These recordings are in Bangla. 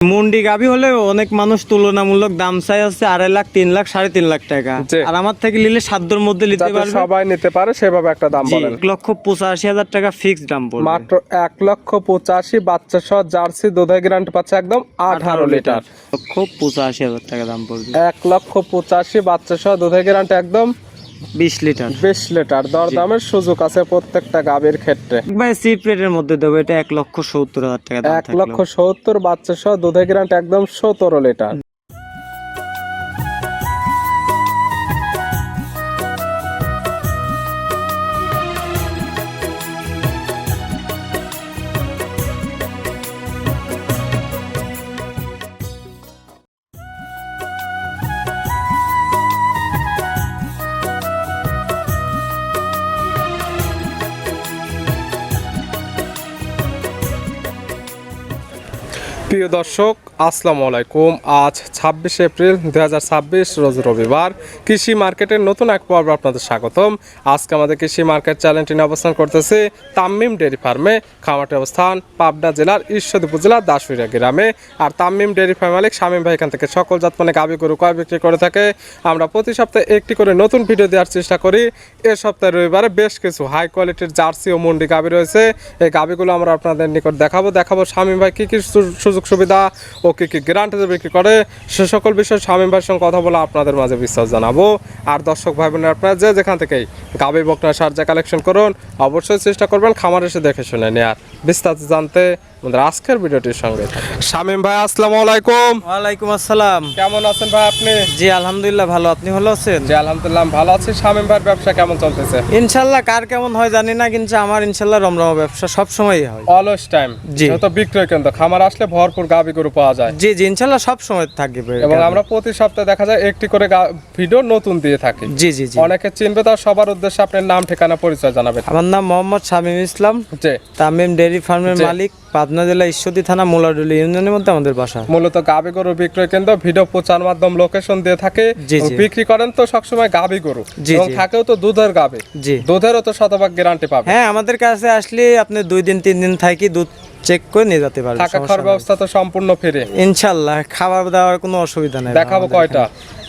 মুন্ডি গাভী হলে অনেক মানুষ তুলনামূলক দাম চাই হচ্ছে 2.5 লাখ 3 লাখ 3.5 লাখ টাকা। আর আমার থেকে নিলে সাধ্যের মধ্যে নিতে পারবে, সবাই নিতে পারে সেভাবে একটা দাম বলেন। 1,85,000 টাকা ফিক্সড দাম পড়বে। মাত্র 1,85,000 বাচ্চা সহ জার্সি দুধের গ্যারান্টি পাচ্ছে একদম 18 লিটার। 1,85,000 টাকা দাম পড়বে। 1,85,000 বাচ্চা সহ দুধের গ্যারান্টি একদম 20 লিটার। 20 লিটার দরদামের সুযোগ আছে প্রত্যেকটা গাভীর ক্ষেত্রে। ভাই সিট রেটের মধ্যে দেবো, এটা 1,70,000 টাকা দাম। 1,70,000 বাচ্চা সহ দুধের গ্যারান্টি একদম 17 লিটার। প্রিয় দর্শক আসসালামু আলাইকুম। আজ 26 এপ্রিল 2026 রোজ রবিবার। কৃষি মার্কেটের নতুন এক পর্ব আপনাদের স্বাগতম। আজকে আমাদের কৃষি মার্কেট চ্যানেলটি নিয়ে অবস্থান করতেছে তামিম ডেয়ারি ফার্মে। খামারটি অবস্থান পাবনা জেলার ঈশ্বরদী উপজেলা দাসুরিয়া গ্রামে। আর তামিম ডেয়ারি ফার্ম মালিক শামীম ভাই এখান থেকে সকল জাত মানে গাভী গরু ক্রয় বিক্রি করে থাকে। আমরা প্রতি সপ্তাহে একটি করে নতুন ভিডিও দেওয়ার চেষ্টা করি। এ সপ্তাহে রবিবারে বেশ কিছু হাই কোয়ালিটির জার্সি ও মুন্ডি গাভী রয়েছে। এই গাভীগুলো আমরা আপনাদের নিকট দেখাবো শামীম ভাই কী কী সুযোগ সুবিধা ও কি কি গ্যারান্টিতে বিক্রি করে সে সকল বিষয়ে শামীম ভাইয়ের সঙ্গে কথা বলে আপনাদের মাঝে বিস্তার জানাবো। আর দর্শক ভাই বোনেরা আপনারা যেখান থেকেই গাভী বকনা সার কালেকশন করুন অবশ্যই চেষ্টা করবেন খামার এসে দেখে শুনে নেয়ার। বিস্তারিত জানতে আমাদের আজকের ভিডিওটির সঙ্গে শামীম ভাই আসসালামু আলাইকুম। ওয়ালাইকুম আসসালাম। কেমন আছেন ভাই আপনি? জি আলহামদুলিল্লাহ ভালো, আপনি ভালো আছেন? জি আলহামদুলিল্লাহ ভালো আছি। শামীম ভাইয়ের ব্যবসা কেমন চলতেছে? ইনশাআল্লাহ কার কেমন হয় জানি না, কিন্তু আমার ইনশাআল্লাহ রমরমা ব্যবসা সব সময়ই হয়। Always time. জি। যত বিক্রয় কেন্দ্র খামার আসলে ভরপুর গাভী গরু পাওয়া যায়। জি জি ইনশাআল্লাহ সব সময় থাকবে। এবং আমরা প্রতি সপ্তাহে দেখা যায় একটি করে ভিডিও নতুন দিয়ে থাকি। জি জি জি। অনেকে চিনবে, তার সবার উদ্দেশ্যে আপনার নাম ঠিকানা পরিচয় জানাবেন। আমার নাম মোহাম্মদ শামীম ইসলাম। জি। তামিম ডেয়ারি ফার্মের মালিক, পাবনা জেলা ঈশ্বরদী থানা মোলাডুলি ইউনিয়নের মধ্যে আমাদের বাসা। মূলত গাভী গরু বিক্রয় কেন্দ্র, ভিডিও প্রচার মাধ্যম লোকেশন দিয়ে থাকে। বিক্রি করেন তো সবসময় গাভী গরু এবং থাকেও তো দুধের গাভী। জি। দুধেরও তো শতভাগ গ্যারান্টি পাবে। হ্যাঁ আমাদের কাছে আসলে আপনি 2 দিন 3 দিন থাকি দুধ চেক করে নিয়ে যেতে পারবেন। থাকা খাওয়ার ব্যবস্থা তো সম্পূর্ণ ফ্রি ইনশাআল্লাহ, খাবার দাওয়ার কোনো অসুবিধা নেই। দেখাবো কয়টা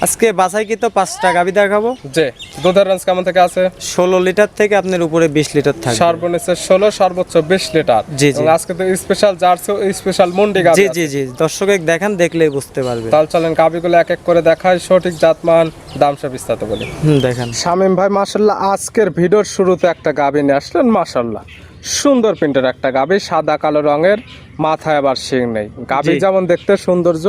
আজকে বাছাই কি তো 5টা গাভী দেখাবো। যে দুধের রেঞ্জ কেমন থেকে আছে? 16 লিটার থেকে আপনার উপরে 20 লিটার থাকে। সর্বনিম্ন 16 সর্বোচ্চ 20 লিটার। জি জি। আজকে তো স্পেশাল জার্সি ও স্পেশাল মুন্ডি গাভী। জি জি জি দর্শক দেখান, দেখলেই বুঝতে পারবে। তাহলে চলেন গাভীগুলো এক এক করে দেখাই, সঠিক জাতমান দাম সব বিস্তারিত বলি। দেখেন শামীম ভাই মাশাআল্লাহ আজকের ভিডিওর শুরুতে একটা গাভী নিয়ে আসলেন। মাশাআল্লাহ সুন্দর প্রিন্টের একটা গাভী, সাদা কালো রঙের, মাথায় আবার শিং নেই। গাভী যেমন দেখতে সৌন্দর্য,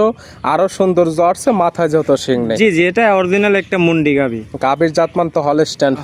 আরো সৌন্দর্য আসছে মাথায় যত শিং নেই। জি জি এটা অরিজিনাল একটা মুন্ডি গাভী। গাভীর জাতমান তো হলস্টাইন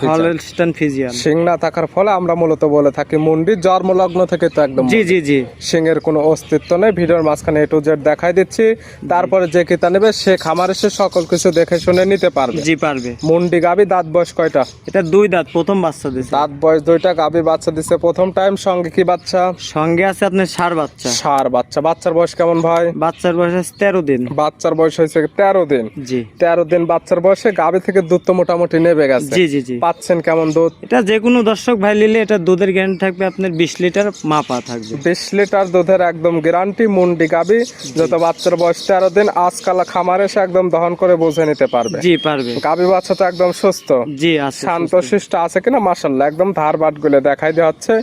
ফ্রিজিয়ান। শিং না থাকার ফলে আমরা মূলত বলে থাকি মুন্ডি। জন্মলগ্ন থেকে তো একদম জি জি জি শিংয়ের কোনো অস্তিত্ব নেই। ভিডিওর মাঝখানে A to Z দেখাই দিচ্ছি, তারপরে যে কিতা নেবে সে খামার এসে সকল কিছু দেখে শুনে নিতে পারবে। জি পারবে। মুন্ডি গাভী দাঁত বয়স কয়টা? এটা 2 দাঁত, প্রথম বাচ্চা দিছে। দাঁত বয়স 2টা, গাভী বাচ্চা দিছে প্রথম টাইম। সঙ্গে কি বাচ্চা? সঙ্গে আছে আপনার ষাঁড় বাচ্চা। ষাঁড় বাচ্চা। বাচ্চার বয়স কেমন ভাই? বাচ্চার বয়স 13 দিন। বাচ্চার বয়স হয়েছে 13 দিন। জি 13 দিন বাচ্চার বয়সে গাভী থেকে দুধ তো মোটামুটি নেবে গেছে। জি জি জি। পাচ্ছেন কেমন দুধ? এটা যে কোনো দর্শক ভাই নিলে এটা দুধের গ্যারান্টি থাকবে আপনার 20 লিটার মাপা থাকবে। 20 লিটার দুধের একদম গ্যারান্টি মুন্ডি গাভী। যত বাচ্চার বয়স 13 দিন, আজকাল খামারে এসে একদম দহন করে বুঝে নিতে পারবে। জি পারবে। গাভী বাচ্চা তো একদম সুস্থ। জি আছে। শান্তশিষ্ট আছে কিনা? মাশাআল্লাহ একদম ধার বাট গুলো দেখাই দেওয়া হচ্ছে।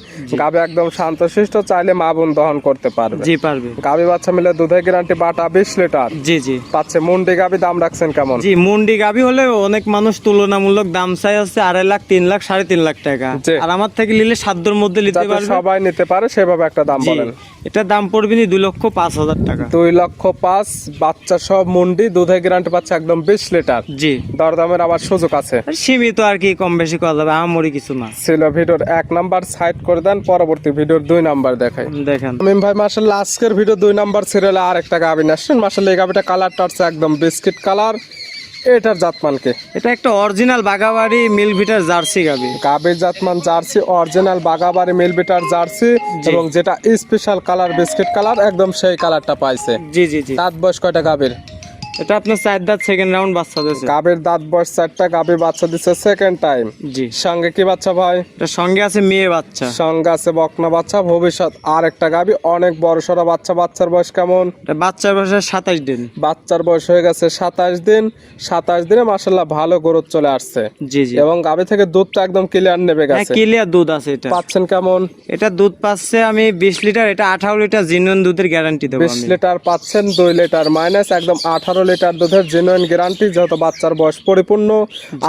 গাভী একদম শান্তশিষ্ট, চাইলে মা বোন দহন করতে পারবে। জি পারবে। গাভী বাচ্চা মিলে দুধের গ্যারান্টি বাটা 20 লিটার। জি জি পাচ্ছে। মুন্ডি গাভী দাম রাখছেন কেমন? জি মুন্ডি গাভী হলে অনেক মানুষ তুলনামূলক দাম চাই হচ্ছে 2.5 লাখ 3 লাখ 3.5 লাখ টাকা। আর আমার থেকে নিলে সাধ্যের মধ্যে নিতে পারবে, সবাই নিতে পারে সেভাবে একটা দাম বলেন। এটা দাম পড়বে 2,05,000 টাকা। 2,05,000 বাচ্চা সব মুন্ডি, দুধের গ্যারান্টি পাচ্ছে একদম 20 লিটার। জি দরদামের আবার সুযোগ আছে। সীমিত আর কি, কম বেশি করা যাবে, আমরি কিছু না। ছিল ভিডিওর 1 নাম্বার সাইড করে দেন, পরবর্তী ভিডিওর 2 নাম্বার দেখাই। দেখেন শামীম ভাই মাশাআল্লাহ আজকের ভিডিও 2 নাম্বার সিরিয়ালে আর একটা গাভী আসছেন। মাশাআল্লাহ এই গাভীটা কালারটা হচ্ছে একদম বিস্কিট কালার। এটার জাতমান কি? এটা একটা অরিজিনাল বাগাবাড়ি মিলভিটার জার্সি গাভী। গাভীর জাতমান জার্সি, অরিজিনাল বাগাবাড়ি মিলভিটার জার্সি, এবং যেটা স্পেশাল কালার বিস্কিট কালার, একদম সেই কালারটা পাইছে। জি জি জি। দাঁত বয়স কয়টা গাভীর? এটা আপনার 4 দাঁত সেকেন্ড রাউন্ড বাচ্চা দিয়েছে। গাভীর দাঁত বয়স 4টা, গাভী বাচ্চা দিচ্ছে সেকেন্ড টাইম। জি। সঙ্গে কি বাচ্চা ভাই? এটা সঙ্গে আছে মেয়ে বাচ্চা। সঙ্গে আছে বকনা বাচ্চা। ভবিষ্যৎ আর একটা গাভী, অনেক বড় সড়ো বাচ্চা। বাচ্চার বয়স কেমন? এটা বাচ্চার বয়স 27 দিন। বাচ্চার বয়স হয়ে গেছে 27 দিন। 27 দিনে মাশাআল্লাহ ভালো গ্রোথ চলে আসছে। জি জি। এবং গাভী থেকে দুধটা একদম ক্লিয়ার নেবে হ্যাঁ, গেছে। ক্লিয়ার দুধ আছে। এটা পাচ্ছেন কেমন? এটা দুধ পাচ্ছে আমি 20 লিটার, এটা 18 লিটার জেনুইন দুধের গ্যারান্টি দেবো 20 আমি। লিটার পাচ্ছেন, 2 লিটার মাইনাস, একদম 18 লিটার দুধের জেনুইন গ্যারান্টি। যেহেতু বাচ্চার বয়স পরিপূর্ণ,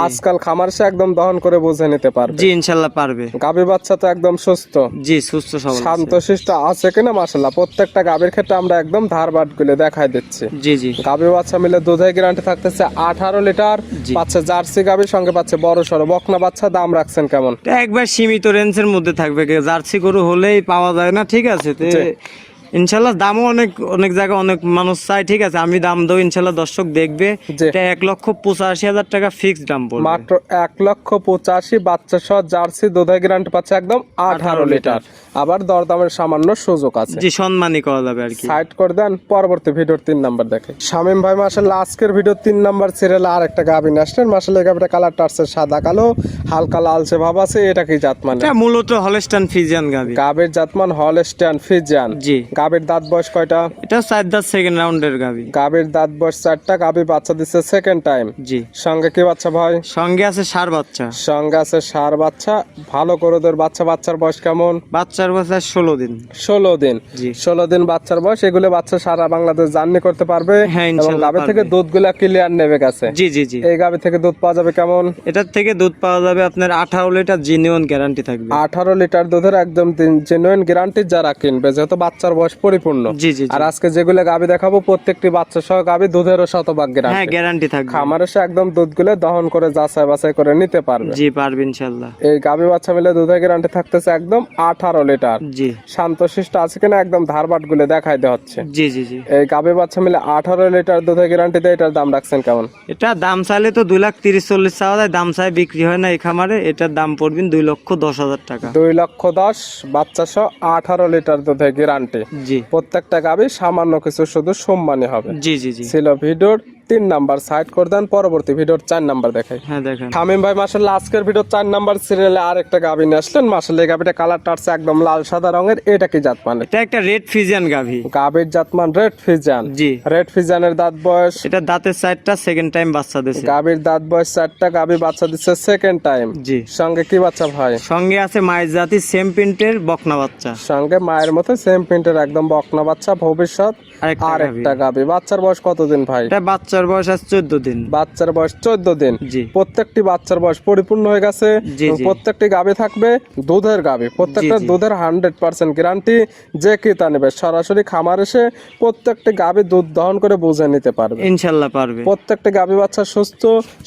আজকাল খামার সে একদম দহন করে বুঝে নিতে পারবে। জি ইনশাআল্লাহ পারবে। গাভী বাচ্চা তো একদম সুস্থ, জি সুস্থ সবল আছে। শান্তশিষ্ট আছে কিনা মাশাআল্লাহ। প্রত্যেকটা গাভীর ক্ষেত্রে আমরা একদম ধারবাট গুলো দেখাই দিচ্ছি। জি জি। গাভী বাচ্চা মিলে দুধের গ্যারান্টি থাকতেছে 18 লিটার। জি। পাচ্ছে জার্সি গাভীর সঙ্গে পাচ্ছে বড় সড়ো বকনা বাচ্চা। দাম রাখছেন কেমন? এটা একবার সীমিত রেঞ্জের মধ্যে থাকবে, জার্সি গরু হলেই পাওয়া যায় না, ঠিক আছে। তো জি। ইনশাল্লাহ দামও অনেক অনেক জায়গায় অনেক মানুষ চাই, ঠিক আছে। আমি দাম দেবো ইনশাল্লাহ, দর্শক দেখবে। জি। এটা 1,85,000 টাকা ফিক্সড দাম পড়বে। মাত্র 1,85,000 বাচ্চা সহ জার্সি দুধের গ্যারান্টি পাচ্ছে একদম 18 লিটার। আবার দরদামের সামান্য সুযোগ আছে। জি সম্মানই করা যাবে আর কি। সাইড করে দেন, পরবর্তী ভিডিওর 3 নাম্বার দেখে। শামীম ভাই মাশাআল্লাহ আজকের ভিডিও 3 নাম্বার সিরিয়ালে আর একটা গাভী নিয়ে আসলেন। মাশাআল্লাহ এই গাভীটা কালারটা আসছে সাদা কালো, হালকা লালচে ভাব আছে। এটা কি জাত মানে? এটা মূলত হলস্টাইন ফ্রিজিয়ান গাভী। গাভীর জাতমান হলস্টাইন ফ্রিজিয়ান। জি। গাভীর দাঁত বয়স কয়টা? এটা 4 দাঁত সেকেন্ড রাউন্ডের গাভী। গাভীর দাঁত বয়স 4টা, গাভী বাচ্চা দিচ্ছে সেকেন্ড টাইম। জি। সঙ্গে কি বাচ্চা ভাই? সঙ্গে আছে ষাঁড় বাচ্চা। সঙ্গে আছে ষাঁড় বাচ্চা। ভালো গরুদের বাচ্চা। বাচ্চার বয়স কেমন? বাচ্চার বয়স 16 দিন। 16 দিন। জি। 16 দিন বাচ্চার বয়স। এগুলো বাচ্চা সারা বাংলাদেশ জার্নি করতে পারবে। হ্যাঁ, এবং ইনশাআল্লাহ গাভী পারবে। থেকে দুধগুলা ক্লিয়ার নেবে গেছে। জি জি জি। এই গাভী থেকে দুধ পাওয়া যাবে কেমন? এটার থেকে দুধ পাওয়া যাবে আপনার 18 লিটার জেনুইন গ্যারান্টি থাকবে। 18 লিটার দুধের একদম জেনুইন গ্যারান্টি যারা কিনবে, যেহেতু বাচ্চার বয়স পরিপূর্ণ। জি জি জি। আর আজকে যেগুলো গাভী দেখাবো প্রত্যেকটি বাচ্চা সহ গাভী দুধেরও শতভাগ হ্যাঁ গ্যারান্টি। গ্যারান্টি থাকবে। খামারে সে একদম দুধগুলো দহন করে যাচাই বাছাই করে নিতে পারবে। জি পারবে ইনশাআল্লাহ। এই গাভী বাচ্চা মিলে দুধের গ্যারান্টি থাকতেছে একদম 18 লিটার। জি শান্তশিষ্ট আছে কিনা একদম ধারবাট গুলো দেখাই দেওয়া হচ্ছে। জি জি জি। এই গাভী বাচ্চা মিলে 18 লিটার দুধের গ্যারান্টি দেয়। এটার দাম রাখছেন কেমন? এটা দাম চাইলে তো 2,30,40 চাওয়া যায়, দাম চাই বিক্রি হয় না এই খামারে। এটার দাম পড়বেন 2,10,000 টাকা। 2,10,000 বাচ্চা সহ 18 লিটার দুধের গ্যারান্টি। জি প্রত্যেকটা গাভী সামান্য কিছু শুধু সম্মানী হবে। জি জি জি। ছিল ভিডিওর 3 নাম্বার। সাইড করে দেন, পরবর্তী ভিডিওর 4 নাম্বার দেখাই। হ্যাঁ দেখেন। শামীম ভাই মাশাআল্লাহ আজকের ভিডিও 4 নাম্বার সিরিয়ালে আর একটা গাভী নিয়ে আসলেন। মাশাআল্লাহ এই গাভীটা কালারটা আছে একদম লাল সাদা রঙের। এটা কি জাত মানে? এটা একটা রেড ফ্রিজিয়ান গাভী। গাভীর জাতমান রেড ফিজান। জি। রেড ফিজানের দাঁত বয়স? এটা দাঁতের সাইডটা সেকেন্ড টাইম বাচ্চা দিছে। গাভীর দাঁত বয়স 4টা, গাভী বাচ্চা দিচ্ছে সেকেন্ড টাইম। জি। সঙ্গে কি বাচ্চা ভাই? সঙ্গে আছে মায়ের জাতি সেম প্রিন্টের বকনা বাচ্চা। সঙ্গে মায়ের মতো সেম প্রিন্টের একদম বকনা বাচ্চা। ভবিষ্যৎ আরেকটা আর একটা গাভী। বাচ্চার বয়স কতদিন ভাই? এটা বাচ্চার বয়স আছে 14 দিন। বাচ্চার বয়স 14 দিন। জি। প্রত্যেকটি বাচ্চার বয়স পরিপূর্ণ হয়ে গেছে। জি, এবং জি। প্রত্যেকটি গাভী থাকবে দুধের গাভী। প্রত্যেকটা জি, জি। দুধের 100% গ্যারান্টি। যে ক্রেতা নেবে সরাসরি খামার এসে প্রত্যেকটি গাভী দুধ দহন করে বুঝে নিতে পারবে। ইনশাআল্লাহ পারবে। প্রত্যেকটা গাভী বাচ্চা সুস্থ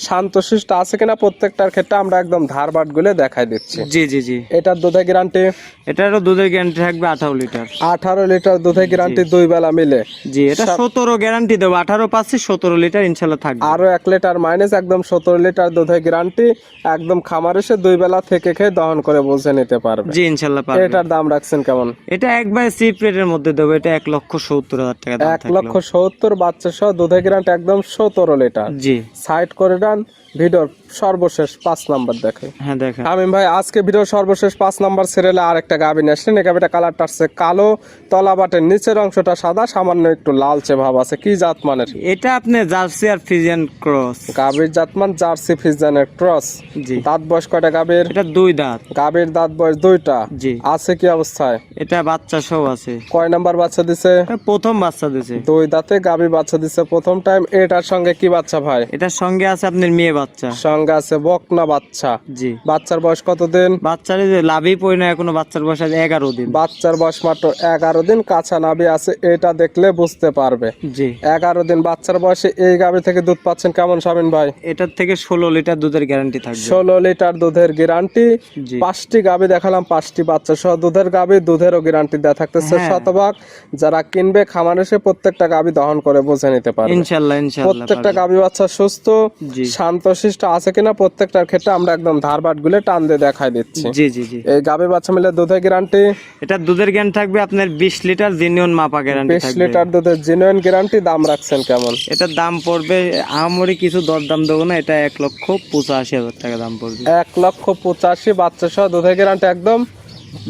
শান্তশিষ্ট আছে কিনা প্রত্যেকটার ক্ষেত্রে আমরা একদম ধারবাট গুলো দেখাই দিচ্ছি। জি জি জি। এটার দুধের গ্যারান্টি? এটারও দুধের গ্যারান্টি থাকবে 18 লিটার। 18 লিটার দুধের গ্যারান্টি 2 বেলা মিলে। জি এটা 17 গ্যারান্টি দেবো। 18 পাচ্ছি, 17 লিটার ইনশাআল্লাহ থাকবে। আরো 1 লিটার মাইনাস, একদম 17 লিটার দুধের গ্যারান্টি। একদম খামার এসে 2 বেলা থেকে খেয়ে দহন করে বুঝে নিতে পারবে। জি ইনশাআল্লাহ পারবে। এটার দাম রাখছেন কেমন? এটা একবার চিপ রেটের মধ্যে দেবো। এটা 1,70,000 টাকা দাম থাকলো। 1,70,000 বাচ্চা সহ দুধের গ্যারান্টি একদম 17 লিটার। জি। সাইড করে দেন, ভিডিওর সর্বশেষ 5 নাম্বার দেখে। হ্যাঁ দেখেন। শামীম ভাই আজকে ভিডিওর সর্বশেষ 5 নাম্বার সিরিয়ালে আর একটা গাভী নিয়ে আসলেন। এই গাভীটা কালারটা আসছে কালো, তলাবাটের নিচের অংশটা সাদা, সামান্য একটু লালচে ভাব আছে। কি জাত মানের? এটা আপনি জার্সি আর ফ্রিজিয়ান ক্রস। গাভীর জাতমান জার্সি ফ্রিজিয়ানের ক্রস। জি। দাঁত বয়স কয়টা গাভীর? এটা 2 দাঁত। গাভীর দাঁত বয়স 2টা। জি। আছে কি অবস্থায়? এটা বাচ্চা সহ আছে। কয় নাম্বার বাচ্চা দিছে? এটা প্রথম বাচ্চা দিছে। 2 দাঁতে গাভী বাচ্চা দিছে প্রথম টাইম। এটার সঙ্গে কি বাচ্চা ভাই? এটার সঙ্গে আছে আপনার মেয়ে বাচ্চা। সঙ্গে আছে বকনা বাচ্চা। জি। বাচ্চার বয়স কতদিন? বাচ্চার এই যে লাভই পড়ে না এখনো, বাচ্চার বয়স আছে 11 দিন। বাচ্চার বয়স মাত্র 11 দিন। কাঁচা নাভি আছে, এটা দেখলে বুঝতে পারবে। জি। 11 দিন বাচ্চার বয়সে এই গাভী থেকে দুধ পাচ্ছেন কেমন শামীম ভাই? এটার থেকে 16 লিটার দুধের গ্যারান্টি থাকবে। 16 লিটার দুধের গ্যারান্টি। জি। 5টি গাভী দেখালাম, 5টি বাচ্চা সহ দুধের গাভী। দুধেরও গ্যারান্টি দেওয়া থাকতেছে হ্যাঁ। শতভাগ। যারা কিনবে খামার এসে প্রত্যেকটা গাভী দহন করে বুঝে নিতে পারবে। ইনশাআল্লাহ ইনশাআল্লাহ প্রত্যেকটা পারবে। গাভী বাচ্চা সুস্থ জি। শান্তশিষ্ট আছে কিনা প্রত্যেকটার ক্ষেত্রে আমরা একদম ধারবাট গুলো টান দিয়ে দেখাই দিচ্ছি। জি জি জি। এই গাভী বাচ্চা মিলে দুধের গ্যারান্টি? এটা দুধের গ্যারান্টি থাকবে আপনার 20 লিটার জেনুইন মাপা গ্যারান্টি 20 থাকবে। লিটার দুধের জেনুইন গ্যারান্টি, দাম রাখছেন কেমন? এটার দাম পড়বে আমরি কিছু দরদাম দেবো না, এটা 1,85,000 টাকা দাম পড়বে। 1,85,000 বাচ্চা সহ দুধের গ্যারান্টি একদম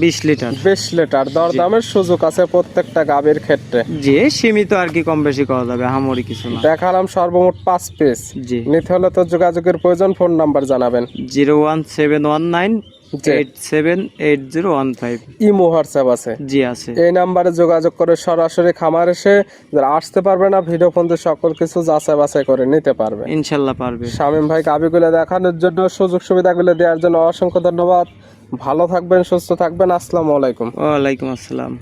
20 লিটার। 20 লিটার। দরদামের সুযোগ আছে প্রত্যেকটা গাভীর ক্ষেত্রে। যে সীমিত আর কি, কম বেশি করা যাবে, আমরি কিছু না। দেখালাম সর্বমোট 5 পিস। জি। নিতে হলে তো যোগাযোগের প্রয়োজন, ফোন নাম্বার জানাবেন। 01719 878015। ইমো হোয়াটসঅ্যাপ আছে? জি আছে। এই নাম্বারে যোগাযোগ করে সরাসরি খামার এসে যারা আসতে পারবে না, ভিডিও ফোন দিয়ে সকল কিছু যাচাই বাছাই করে নিতে পারবে। ইনশাল্লাহ পারবে। শামীম ভাই গাভীগুলো দেখানোর জন্য, সুযোগ সুবিধাগুলো দেওয়ার জন্য অসংখ্য ধন্যবাদ। ভালো থাকবেন, সুস্থ থাকবেন। আসসালামু আলাইকুম। ওয়ালাইকুম আসসালাম।